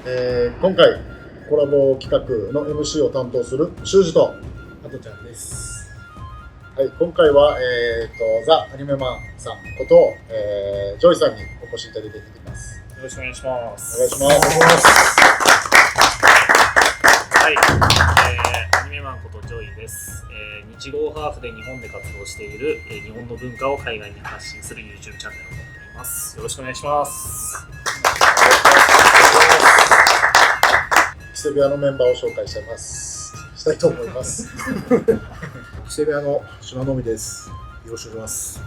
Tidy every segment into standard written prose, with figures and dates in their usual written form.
今回コラボ企画の MC を担当する修二と、あとちゃんです。はい、今回は、ザ・アニメマンさんこと、ジョイさんにお越しいただいています。よろしくお願いします。お願いします。はい、アニメマンことジョイです。日豪ハーフで日本で活動している、日本の文化を海外に発信する YouTube チャンネルを持っています。よろしくお願いします。キセ部屋のメンバーを紹介したいと思います。キセ部屋の島のみです。よろしくお願いします。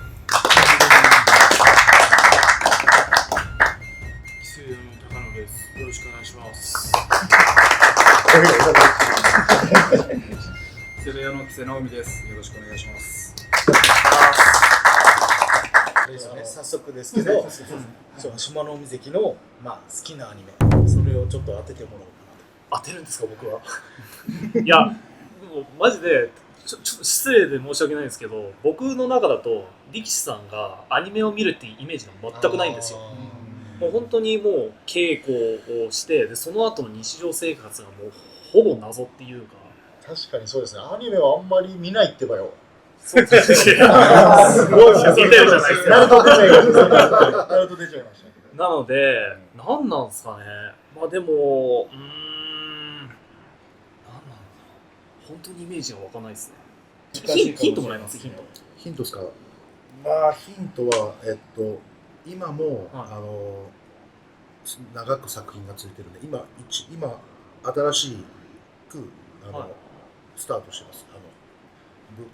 キセ部屋の高野です。よろしくお願いします。キセ部屋のキセナオミです。よろしくお願いします。早速ですけど、島の海関の、好きなアニメ、それをちょっと当ててもらおうかなと。当てるんですか、僕は。いや、もうマジでちょっと失礼で申し訳ないんですけど、僕の中だと力士さんがアニメを見るっていうイメージが全くないんですよ。もう本当にもう稽古をして、でその後の日常生活がもうほぼ謎っていうか。確かにそうですね。アニメはあんまり見ないってばよ。そうですね。すごい似てるじゃないですか。ナルト出ちゃいました。なので、何なんですかね。でも、何なんだろう。本当にイメージが湧かないですね。ヒントもらいます。ヒントですか。ヒントは今も、長く作品が続いてるんで、今新しくスタートしてます。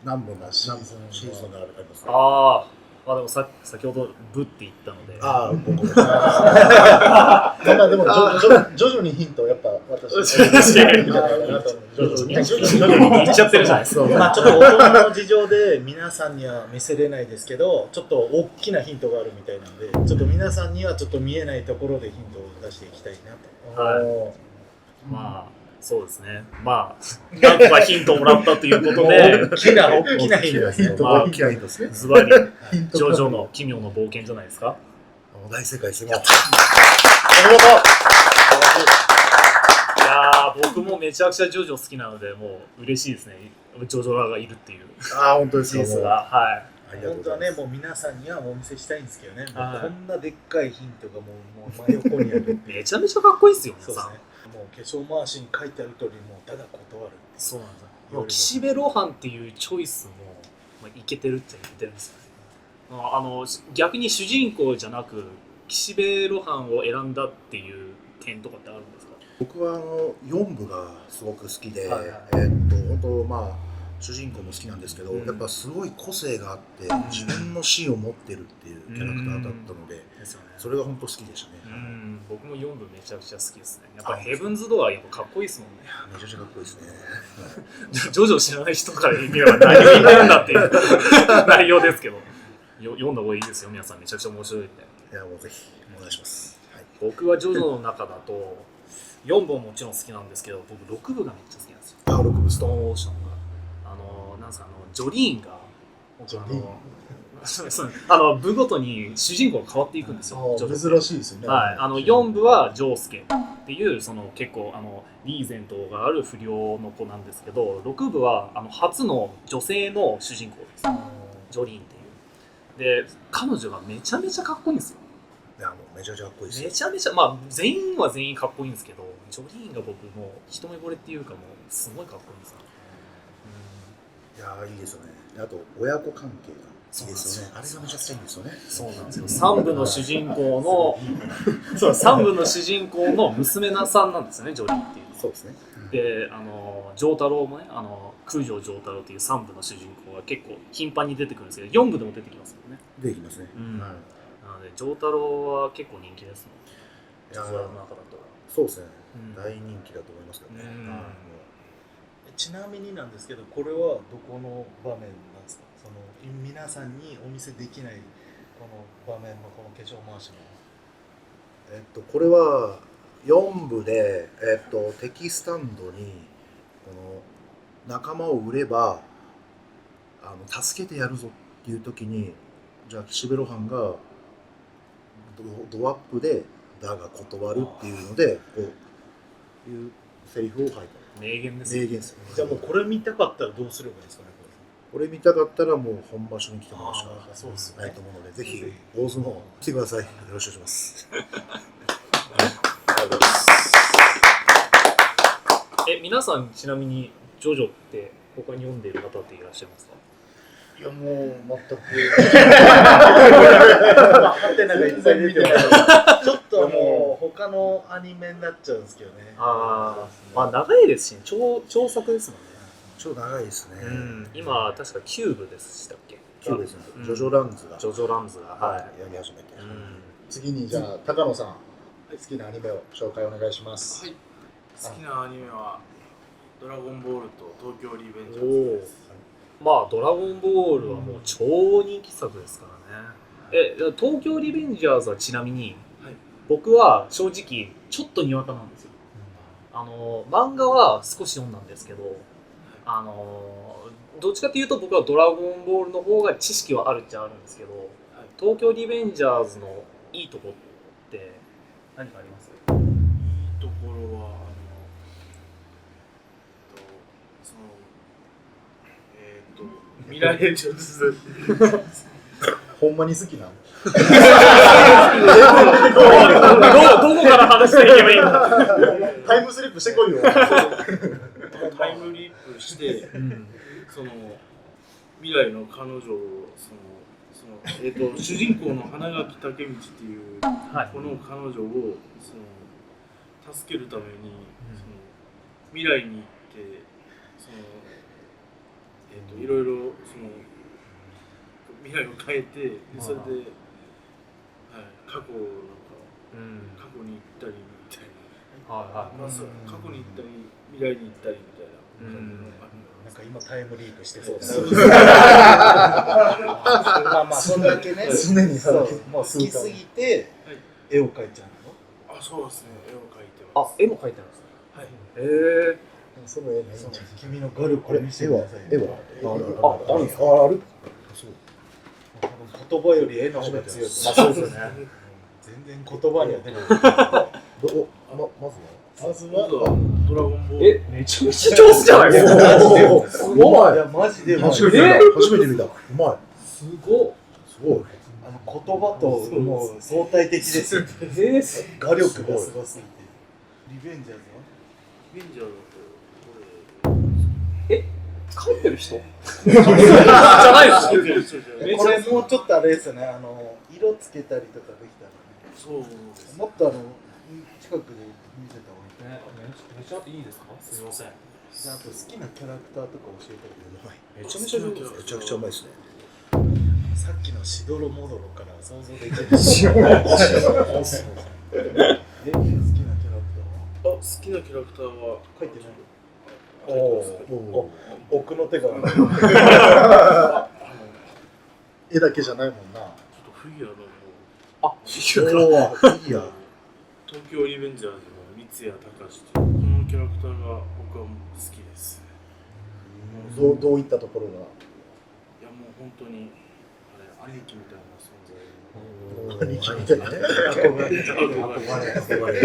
何本かシーズンがありますね。でも先ほどブって言ったので。僕も。でも徐々にヒントをやっぱ私。徐々に言っちゃってるじゃないですか。ちょっと大人の事情で皆さんには見せれないですけど、ちょっと大きなヒントがあるみたいなので、ちょっと皆さんにはちょっと見えないところでヒントを出していきたいなと。そうですね。なんとかヒントをもらったということで、大きなヒントですね。ズバリ、ジョジョの奇妙な冒険じゃないですか。大正解ですね。お見事。いや僕もめちゃくちゃジョジョ好きなので、もう嬉しいですね。ジョジョラがいるっていう。本当ですケースが。はい。本当はね、もう皆さんにはお見せしたいんですけどね、こんなでっかいヒントがもう真横にある。めちゃめちゃかっこいいですよ、皆さん。もう化粧回しに書いてある通り、もうただ断る。そうなんですよ。岸辺露伴っていうチョイスもいけてるっちゃいけてるんですよね。逆に主人公じゃなく岸辺露伴を選んだっていう点とかってあるんですか？僕は4部がすごく好きで、本当主人公も好きなんですけど、やっぱすごい個性があって自分の芯を持ってるっていうキャラクターだったので、それが本当好きでしたね。僕も4部めちゃくちゃ好きですね。やっぱヘブンズドアーやっぱかっこいいですもんね。めちゃくちゃかっこいいですね。ジョジョ知らない人から見れば何を言ってるんだっていう内容ですけど、読んだ方がいいですよ皆さん。めちゃくちゃ面白いんで。いや、もうぜひお願いします。僕はジョジョの中だと4部ももちろん好きなんですけど、僕6部がめっちゃ好きなんですよ。6部ストーンオーションがなんすかジョリーンが部ごとに主人公が変わっていくんですよ。珍しいですよね。4部はジョースケっていう結構リーゼントがある不良の子なんですけど、6部は初の女性の主人公です。ジョリーンっていう。で彼女がめちゃめちゃかっこいいんですよ。いや、もうめちゃめちゃかっこいいです。めちゃめちゃ全員は全員かっこいいんですけど、ジョリーンが僕も一目惚れっていうかもうすごいかっこいいんですよ。いやいいですよね。あと親子関係がいいですよね。あれがめちゃくちゃいいんですよね。そうなんですよ。3部の主人公の3部の主人公の娘さんなんですよね、ジョリーっていう。そうですね。で丈太郎もね、空城丈太郎っていう3部の主人公が結構頻繁に出てくるんですけど、4部でも出てきますよね。出てきますね。なので丈太郎は結構人気ですね。ジョジョの中だと。そうですね。大人気だと思いますけどね。ちなみになんですけど、これはどこの場面なんですか？皆さんにお見せできないこの場面のこの化粧回しの。これは4部で、敵スタンドにこの仲間を売れば助けてやるぞっていう時に、じゃあ岸辺露伴がドアップでだが断るっていうので、こういうセリフを書いた名言ですよ。名言ですよ。じゃあもうこれ見たかったらどうすればいいですかね。これ見たかったらもう本場所に来てもらうしかそうですないと思うので、ぜひ大相撲来てください。よろしくお願いします。皆さんちなみにジョジョって他に読んでいる方っていらっしゃいますか？いやもう全くハテナがいっぱい出てます。ちょっともう他のアニメになっちゃうんですけどね。まあ長いですし、長作ですもんね。超長いですね。今確かキューブでしたっけ？そうですね。ジョジョランズがジョジョランズがやり始めて。次にじゃあ高野さん好きなアニメを紹介お願いします。はい。好きなアニメはドラゴンボールと東京リベンジャーズです。まあドラゴンボールはもう超人気作ですからね。東京リベンジャーズはちなみに、はい、僕は正直ちょっとにわかなんですよ。漫画は少し読んだんですけど、どっちかというと僕はドラゴンボールの方が知識はあるっちゃあるんですけど、東京リベンジャーズのいいとこって何かあります？いいところは未来編ちょっとほんまに好きなの？どこから話していけばいいの？タイムスリップしてこいよ。タイムリープして、その未来の彼女を主人公の花垣武道っていう、この彼女を助けるために、未来に行っていろいろ未来を変えて、それで、過去に行ったりみたいな、過去に行ったり未来に行ったりみたいな、なんか今タイムリープしてそうですね。まあそんだけね、常にもう好きすぎて絵を描いちゃうの？そうですね、絵を描いてます。絵も描いてあるんですか？その絵ないんじゃん。君の画力を見せてください。絵はあるんですか？ある。言葉より絵の方が強い。そうですよね。全然言葉には出ない。まずはドラゴンボール。めちゃめちゃ上手じゃないですか。すごい。いやマジで初めて見た。うまい。すごい。すごい。言葉ともう相対的ですよ。画力がすごすぎて。リベンジャーズは？リベンジャーズ書いてる人じゃないですよ。これもうちょっとあれですよね。色つけたりとかできたらね。そうです。もっと近くで見せた方がいい。めちゃいいですか？すみません。あと好きなキャラクターとか教えてください。めちゃめちゃ上手です。めちゃくちゃうまいですね。さっきのしどろもどろから想像できる。好きなキャラクターは？好きなキャラクターは書いてない。奥の手が絵だけじゃないもんな。ちょっとフィギュアのフィギュア。東京リベンジャーズの三谷隆っていうこのキャラクターが僕は好きです。どういったところが？いやもう本当に兄貴みたいな存在。兄貴みたいなね。憧れ。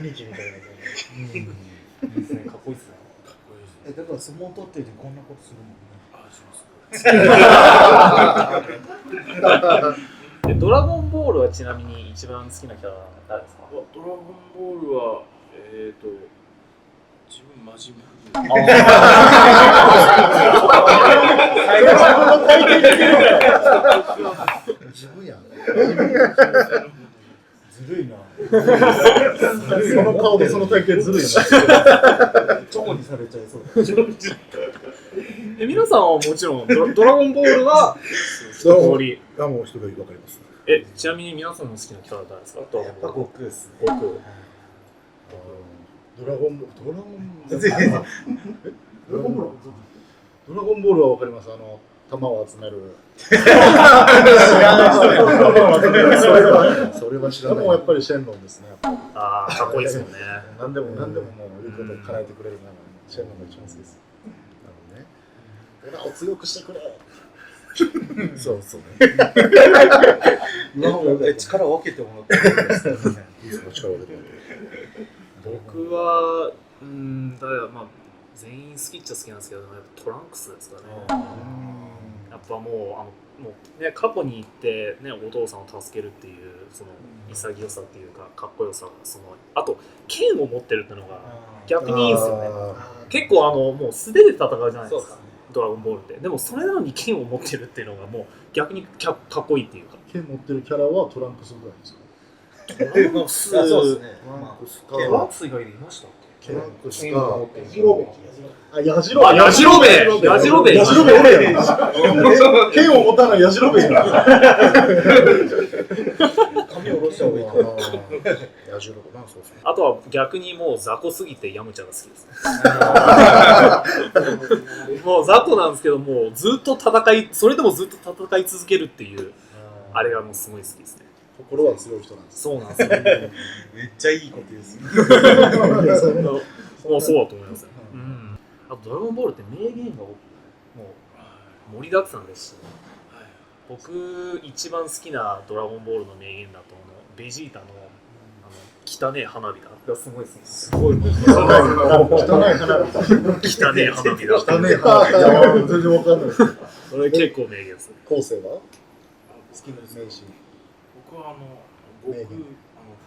兄貴みたいな。いいですね。かっこいいですね。だから相撲取っててこんなことするもんね。ドラゴンボールはちなみに一番好きなキャラ誰ですか？ドラゴンボールは自分マジンブル。自分やん。ずるいな。その顔でその体型ずるいな。チョコにされちゃいそうだ。皆さんはもちろんドラゴンボールは通り。もう一人わかります。ちなみに皆さんの好きなキャラ誰ですか？やっぱ悟空ですね。悟空。ドラゴンボールはわかります。玉を集める。それは知らない。でもやっぱりシェンロンですね。かっこいいですよね。何でももう言うことを叶えてくれるならシェンロンが一番好きです。なる俺らを強くしてくれ。そうね。力を分けてもらっていいですか？いいですか？力を入れて。僕はだからまあ全員好きっちゃ好きなんですけど、やっぱトランクスですかね。やっぱもうね、過去に行ってね、お父さんを助けるっていうその潔さっていうかかっこよさ、そのあと剣を持ってるっていうのが逆にいいんですよね。結構もう素手で戦うじゃないですか、ドラゴンボールって。でもそれなのに剣を持ってるっていうのがもう逆にかっこいいっていうか。剣持ってるキャラはトランクスぐらいですか？トランクス、そうですね。トランクス以外でいましたっけ？トランクスかヤジロベ。あ、ヤジロベ。あ、ヤジロベヤジロベヤジロベ俺やん。剣を持たないヤジロベやん。髪を下ろした方がいいかな。ヤジロベな、そうですね。あとは逆にもう雑魚すぎてヤムチャが好きですね。もう雑魚なんですけど、もうずっとそれでもずっと戦い続けるっていうあれがもうすごい好きですね。心は強い人なんです。そうなんですよ。めっちゃいいこと言うですね。もうそうだと思いますよ。あとドラゴンボールって名言がもう盛りだくさんですし、僕一番好きなドラゴンボールの名言だとベジータの汚ねえ花火だがすごい好きです。すごい。汚い花火。汚ねえ花火だ。汚ねえ花火。いや、全然わかんないです。それ結構名言です。後世は好きな名シーン。僕はフ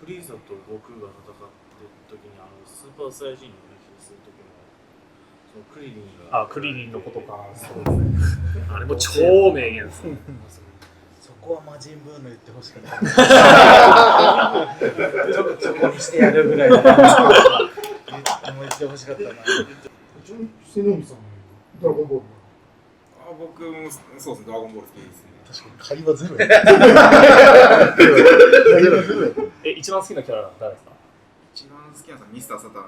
リーザと悟空が戦ってる時にスーパーサイヤ人の練習する時のそのクリリンがクリリンのことか。そうですね。あれも超名言ですね。そこは魔人ブーの言ってほしかった。ちょこにしてやるぐらいの言ってほしかったな。瀬能さん、ドラゴンボール。僕もそうですね、ドラゴンボール好きですね。確かに会話ゼロや。一番好きなキャラは誰ですか？一番好きなのはミスター・サターン。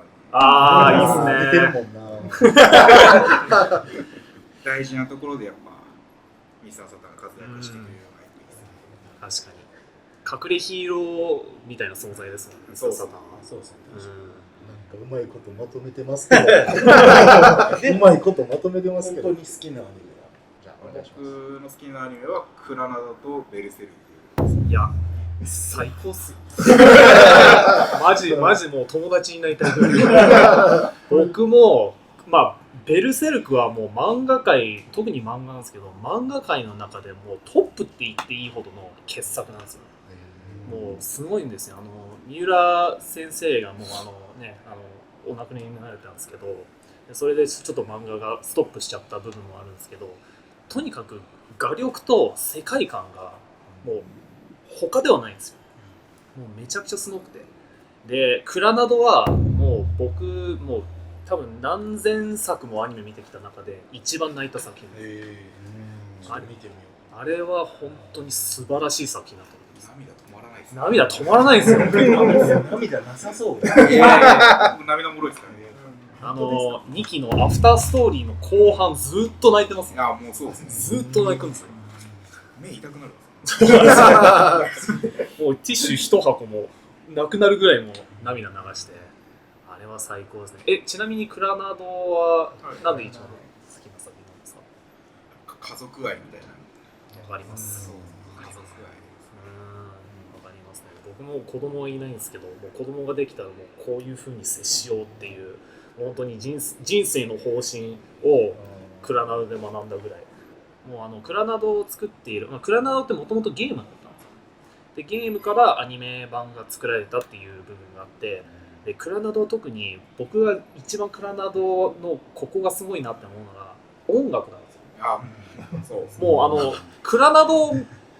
いいっすね。似てるもんな。大事なところでやっぱミスター・サターンが活躍してくれるのがいいですね。確かに隠れヒーローみたいな存在ですもんね。そうサタンは。そうですね。なんかうまいことまとめてますけど。うまいことまとめてますけど。本当に好きなアニメは。じゃあお願いします。僕の好きなアニメはクラナダとベルセルク。いや、最高っすよ。マジもう友達になりたいぐらい。僕もベルセルクはもう漫画界、特に漫画なんですけど、漫画界の中でもうトップって言っていいほどの傑作なんですよ。もうすごいんですよ。三浦先生がもうお亡くなりになられたんですけど、それでちょっと漫画がストップしちゃった部分もあるんですけど、とにかく画力と世界観がもう他ではないんですよ。もうめちゃくちゃすごくて。で、クラナドはもう僕もう多分何千作もアニメ見てきた中で一番泣いた作品です。見てみよあれは本当に素晴らしい作品だと思います。涙止まらないですね。涙止まらないんですよ。涙なさそう。涙もろいですからね。2期のアフターストーリーの後半ずっと泣いてますね。もうそうですね。ずっと泣くんですよ。目痛くなるんですもうティッシュ一箱もなくなるぐらいもう涙流して、あれは最高ですね。ちなみにクラナドはなんで一番好きな作品なんですか？家族愛みたいな。わかります。家族愛。わかりますね。僕も子供はいないんですけど、もう子供ができたらもうこういう風に接しようっていう本当に人生の方針をクラナドで学んだぐらい。もうクラナドを作っている、クラナドってもともとゲームだったんですよ。でゲームからアニメ版が作られたっていう部分があって、でクラナドは特に僕が一番クラナドのここがすごいなって思うのが音楽なんですよ。そうですね。もうクラナド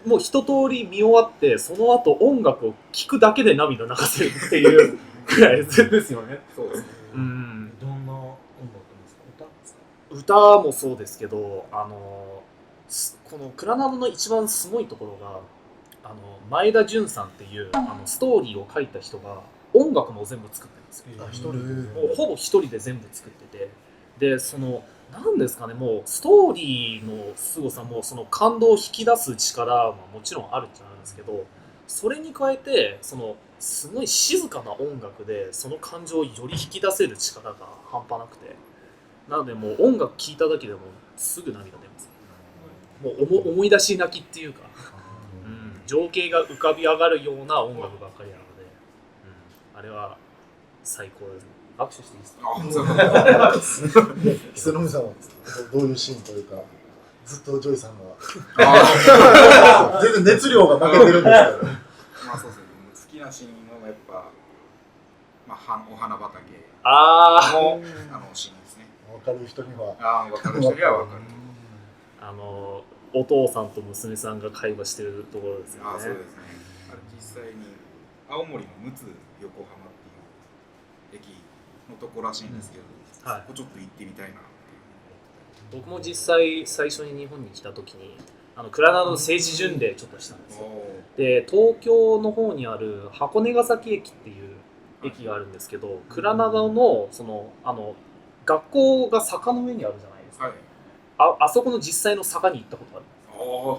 もう一通り見終わってその後音楽を聴くだけで涙流せるっていうくらいですよね。そうですね。どんな音楽ですか？歌ですか？歌もそうですけど、このクラナドの一番すごいところが前田純さんっていうストーリーを書いた人が音楽も全部作ってるんですよ。一人でもうほぼ一人で全部作ってて、でなんですかね、もうストーリーの凄さもその感動を引き出す力はもちろんあるっちゃあるんですけど、それに加えてすごい静かな音楽でその感情をより引き出せる力が半端なくて、なのでもう音楽聴いただけでもすぐ涙出ます。もう思い出し泣きっていうか、情景が浮かび上がるような音楽ばっかりなので、あれは最高ですね。握手していいですか？あ、そうキノミさんはどういうシーンというか、ずっとジョイさんがあ全然熱量が負けてるんですけど、まあそうですね。好きなシーンはやっぱ、まあ、お花畑あのシーンですね。分かる人には分かる人には分かる。あ、お父さんと娘さんが会話してるところですよね。そうですね。あれ実際に青森の陸奥横浜っていう駅のところらしいんですけど、はい、そこちょっと行ってみたいな。僕も実際最初に日本に来た時に倉田の政治巡礼ちょっとしたんですよ。で東京の方にある箱根ヶ崎駅っていう駅があるんですけど、倉田の学校が坂の上にあるじゃないですか、はい、あそこの実際の坂に行ったことあ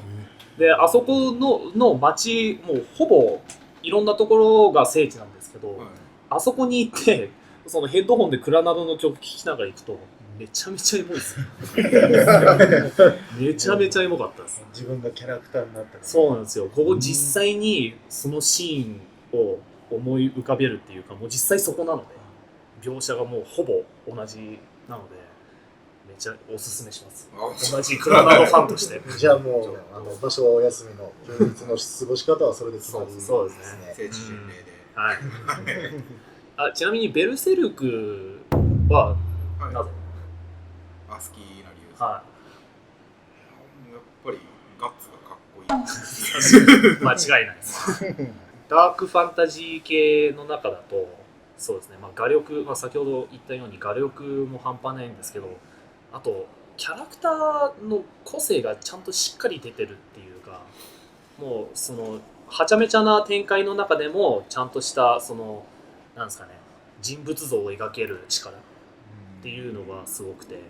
る。であそこの町もうほぼいろんなところが聖地なんですけど、はい、あそこに行ってそのヘッドホンで倉田の曲聴きながら行くとめちゃめちゃエモいですよめちゃめちゃエモかったです。自分がキャラクターになったから。そうなんですよ。ここ実際にそのシーンを思い浮かべるっていうか、もう実際そこなので描写がもうほぼ同じなのでめっちゃおすすめします。同じ倉田のファンとしてじゃあもう場所はお休みの休日の過ごし方はそれで決まりですね。そうですね。聖地巡礼で、はいちなみにベルセルクはなぜ？好きな理由です。はい。やっぱりガッツがかっこいい。間違いないです。ダークファンタジー系の中だと、そうですね。画力、先ほど言ったように画力も半端ないんですけど、あとキャラクターの個性がちゃんとしっかり出てるっていうか、もうそのはちゃめちゃな展開の中でもちゃんとしたなんですかね、人物像を描ける力っていうのがすごくて。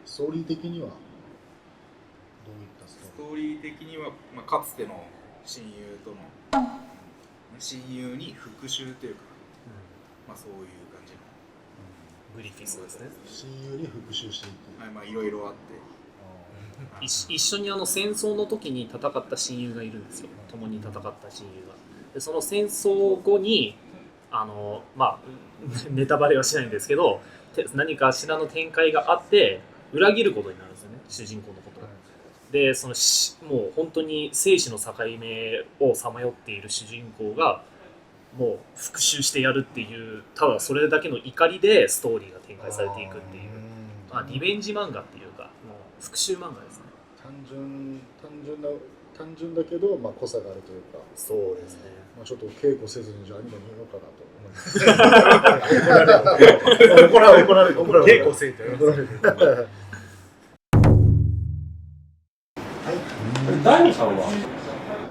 ストーリー的にはどういったストーリー的には、かつての親友との親友に復讐というか、そういう感じの、グリフィスですね。親友に復讐していく、いろいろあって一緒に戦争の時に戦った親友がいるんですよ。共に戦った親友が。でその戦争後にネタバレはしないんですけど、何かしらの展開があって裏切ることになるんですよね、主人公のことを。でもう本当に生死の境目をさまよっている主人公がもう復讐してやるっていう、ただそれだけの怒りでストーリーが展開されていくっていう、リベンジ漫画っていうかもう復讐漫画ですね。単純だけど、濃さがあるというか。そうですね。ちょっと稽古せずにじゃあアニメ見ようかなと思います。怒られる。稽古せんと怒られる。大悟さんは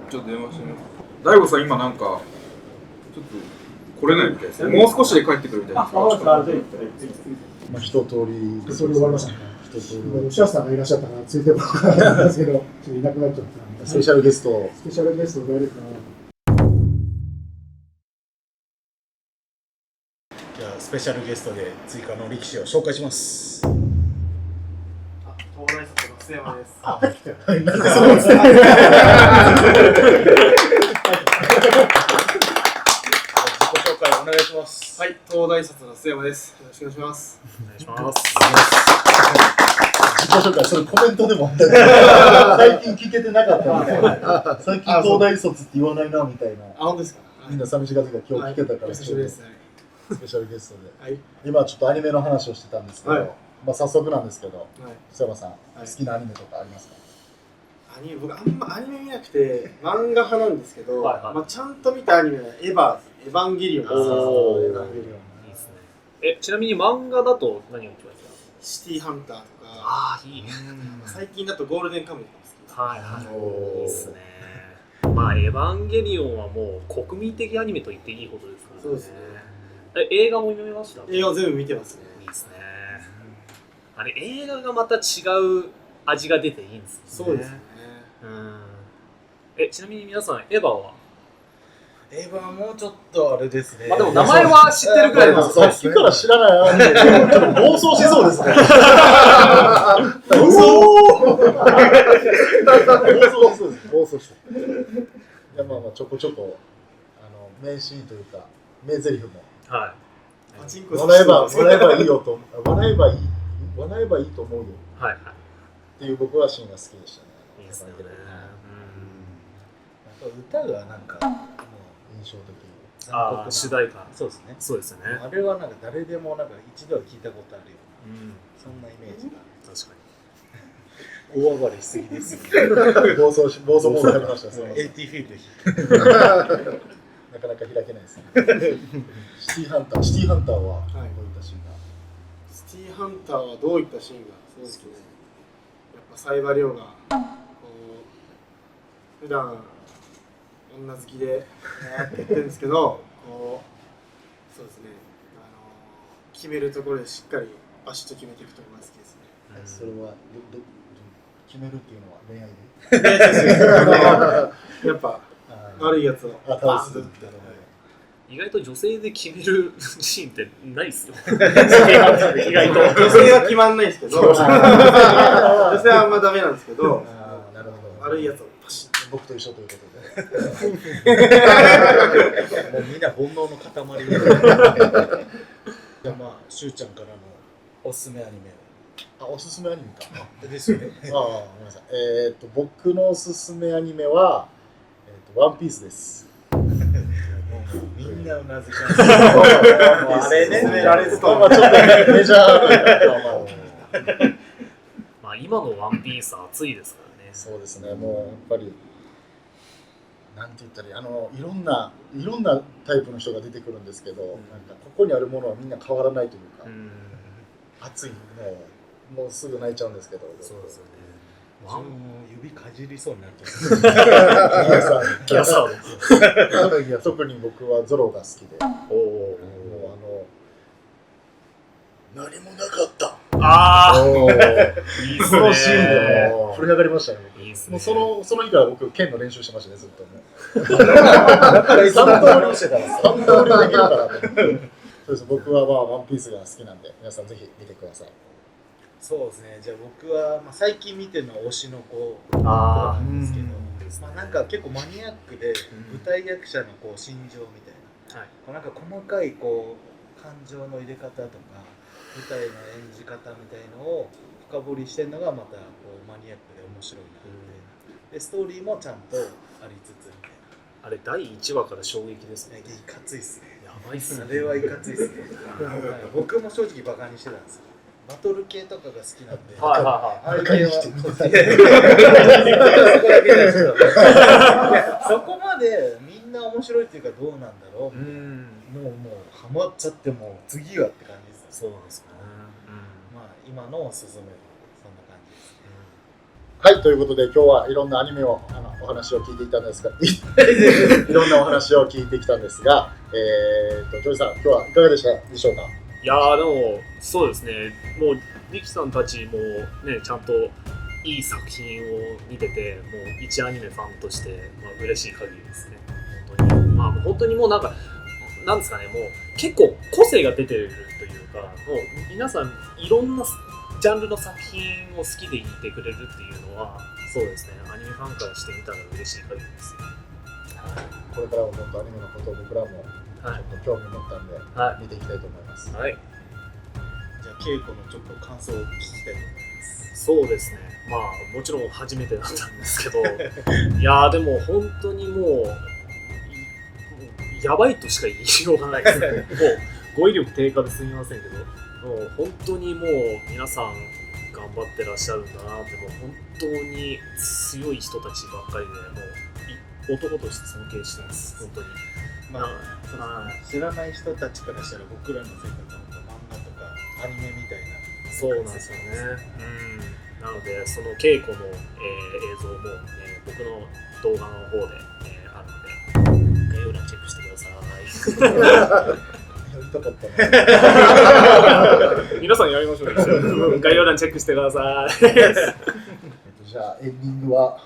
ちょっと電話してみよう。大悟さん今なんかちょっと来れないみたいですね。もう少しで帰ってくるみたいです。一通り終わりましたね。吉橋さんがいらっしゃったからついてもらったんですけど、ちょっといなくなっちゃった。スペシャルゲストどうですか？じゃあスペシャルゲストで追加の力士を紹介します。東大卒の須山です。そうですね。自己紹介お願いします。はい、東大卒の須山です。よろしくお願いします。お願いします。自己紹介、それコメントでもあった最近聞けてなかったみたいな。最近東大卒って言わないなみたいな。本当ですか？みんな寂しがってた今日聞けたから、久しぶりですね。スペシャルゲストで。はい。今ちょっとアニメの話をしてたんですけど、早速なんですけど、はい。須山さん、好きなアニメとかありますか？僕あんまアニメ見なくて漫画派なんですけど、ちゃんと見たアニメはエヴァンゲリオンです。いいですね。ちなみに漫画だと何が一番好きですか？シティハンターとか、いい。最近だとゴールデンカムイとか好きです。いいですね。エヴァンゲリオンはもう国民的アニメと言っていいほどですからね。そうですね。映画も見ました？映画全部見てますね。いいですね。あれ映画がまた違う味が出ていいんですよね。そうですね。ちなみに皆さんエヴァは？エヴァはもうちょっとあれですね。でも名前は知ってるくらいなんですさっきから知らないアニメちょっと暴走しそうですね。暴走して。いやちょこちょこ名シーンというか名台詞もパチンコ笑えばいいよと、笑えばいいと思うよはいはい。っていう僕はシーンが好きでしたね。いいですよね。歌がなんかもう印象的。ああ、主題歌。そうですね。そうですよね。あれはなんか誰でもなんか一度は聞いたことあるような、うん。そんなイメージが。確かに。大暴れしすぎですよね。暴走モードになりました。AT フィールドなかなか開けないですね。シティハンターはどういったシーンが？シティハンターはどういったシーンがそうですね。やっぱ冴羽亮がこう普段女好きでって言ってるんですけど、こうそうですね。決めるところでしっかりバシッと決めていくところが好きですね。それは決めるっていうのは恋愛で？やっぱ悪いやつを倒すって意外と女性で決めるシーンってないっすよ。意外と。女性は決まんないですけど、女性はあんまダメなんですけど、なるほど。悪いやつをパシッ。僕と一緒ということで。もうみんな煩悩の塊みたいな。じゃあまあ、しゅうちゃんからのおすすめアニメおすすめアニメか。ですよね。ごめんなさい。僕のおすすめアニメは、ワンピースです。みんなうなずかあれね、あれちょっとメジャーというか、まあ今のワンピース熱いですからね。そうですね、もうやっぱりなんて言ったらいろんなタイプの人が出てくるんですけど、なんかここにあるものはみんな変わらないというか、熱いもうすぐ泣いちゃうんですけど。そうですよね。指かじりそうになってギアサード。特に僕はゾロが好きで、もう何もなかった。ああ、いいっすね。そのシーンでも振り上がりましたね。いいっすね。もうその日から僕剣の練習してましたね、ずっとね。3通りできるかなと。そうです、僕はワンピースが好きなんで、皆さんぜひ見てください。そうですね。じゃあ僕は、最近見てるのは推しの子なんですけど、なんか結構マニアックで舞台役者の心情みたいな、なんか細かい感情の入れ方とか舞台の演じ方みたいのを深掘りしてるのがまたマニアックで面白いなで、ストーリーもちゃんとありつつみたいな。あれ第1話から衝撃ですね。いかついっすね。やばいっすね。あれはいかついっすね。僕も正直バカにしてたんですよ。バトル系とかが好きなんで、ああいう系はそこまでみんな面白いっていうかどうなんだろう。もうハマっちゃっても次はって感じです。そうなんですね。今のおすすめそんな感じですね。はい、ということで今日はいろんなアニメをお話を聞いていたんですが、いろんなお話を聞いてきたんですが、ジョイさん今日はいかがでしたでしょうか。いやーでもそうですね、もうリキさんたちもねちゃんといい作品を見てて、もう一アニメファンとして嬉しい限りですね。本当にもうなんですかね、もう結構個性が出てるというか、もう皆さんいろんなジャンルの作品を好きでいてくれるっていうのは、そうですね、アニメファンからしてみたら嬉しい限りですね。これからももっとアニメのことを僕らもちょっと興味持ったんで、見ていきたいと思います。じゃあ稽古のちょっと感想を聞きたいと思います。そうですね、もちろん初めてだったんですけどいやーでも本当にもうやばいとしか言いようがないですね。もう語彙力低下ですみませんけど、もう本当にもう皆さん頑張ってらっしゃるんだなって、もう本当に強い人たちばっかりで、もう男として尊敬してます、本当に。知らない人たちからしたら僕らの世界が漫画とかアニメみたいな。そうなんですよね。なのでその稽古の、映像も、僕の動画の方で、あるので概要欄チェックしてください。やりたかったな。皆さんやりましょう。概要欄チェックしてください。じゃあエンディングは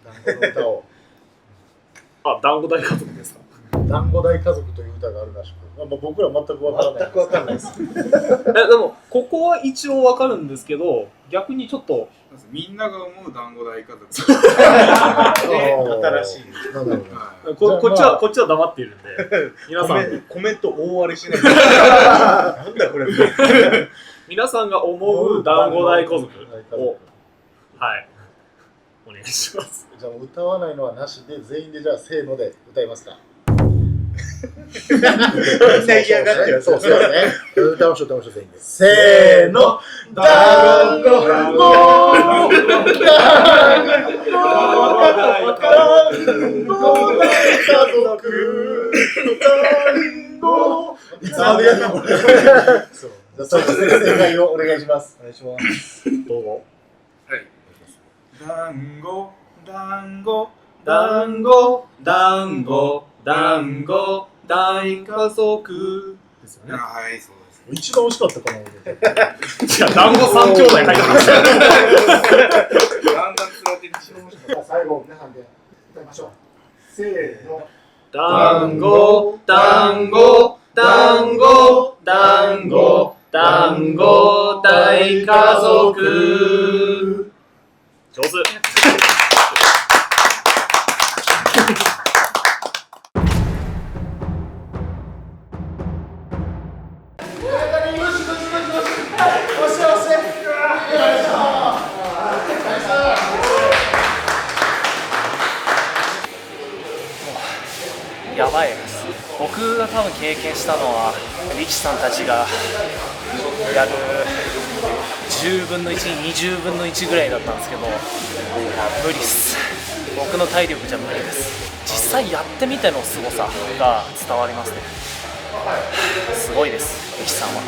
団子の歌を。団子大家族ですか。団子大家族という歌があるらしく、僕ら全く分からない。です。でもここは一応分かるんですけど、逆にちょっとみんなが思う団子大家族。新しい。なんだろうな。はいこっちは黙っているんで、皆さん、コメント大割れしない。なんだこれ。皆さんが思う団子大家族を、はい、お願いします。じゃあ歌わないのはなしで、全員でじゃあせーので歌いますか。みんな嫌がってる。そうですね。歌いましょう全員で。せーの、団子いつまでやるのこれ。じゃあ正解をお願いします。お願いします。どうぞ。はい。団子、団子、団子、団子、団子、大家族ですよね。はい、そうです。一番惜しかったかも。いや、団子三兄弟書いてました。だんだんつらてるし。最後、皆さんで歌いましょう。せーの。団子、団子、団子、団子、団子、大家族。上手。やばいです。僕が多分経験したのは力士さんたちがやる10分の1、20分の1ぐらいだったんですけど、いや無理っす。僕の体力じゃ無理です。実際やってみての凄さが伝わりますね。すごいです、力士さんは。